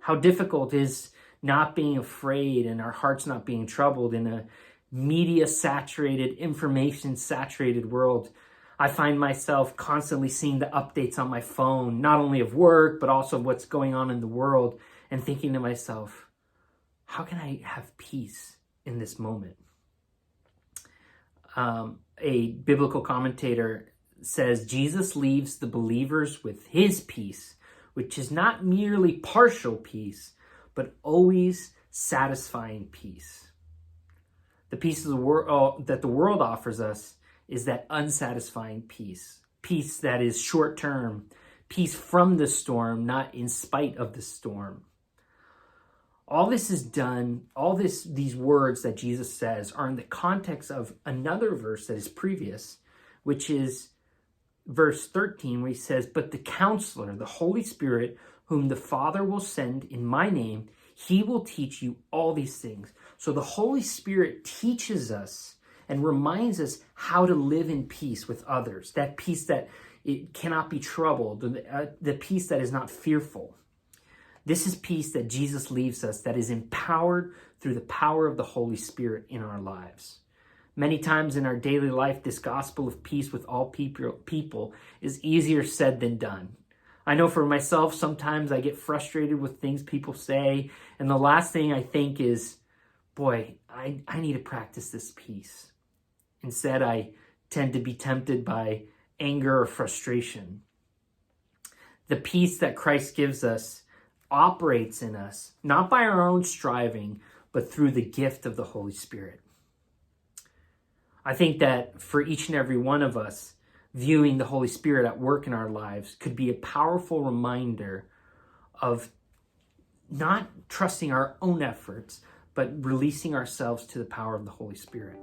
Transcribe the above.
How difficult is not being afraid and our hearts not being troubled in a media-saturated, information-saturated world. I find myself constantly seeing the updates on my phone, not only of work, but also of what's going on in the world, and thinking to myself, how can I have peace in this moment? A biblical commentator says, Jesus leaves the believers with his peace, which is not merely partial peace, but always satisfying peace. The peace of the world that the world offers us is that unsatisfying peace. Peace that is short-term. Peace from the storm, not in spite of the storm. All this is done, these words that Jesus says are in the context of another verse that is previous, which is verse 13, where he says, but the counselor, the Holy Spirit, whom the Father will send in my name, he will teach you all these things. So the Holy Spirit teaches us and reminds us how to live in peace with others. That peace that it cannot be troubled, the peace that is not fearful. This is peace that Jesus leaves us, that is empowered through the power of the Holy Spirit in our lives. Many times in our daily life, this gospel of peace with all people is easier said than done. I know for myself, sometimes I get frustrated with things people say, and the last thing I think is, boy, I need to practice this peace. Instead, I tend to be tempted by anger or frustration. The peace that Christ gives us operates in us, not by our own striving, but through the gift of the Holy Spirit. I think that for each and every one of us, viewing the Holy Spirit at work in our lives could be a powerful reminder of not trusting our own efforts, but releasing ourselves to the power of the Holy Spirit.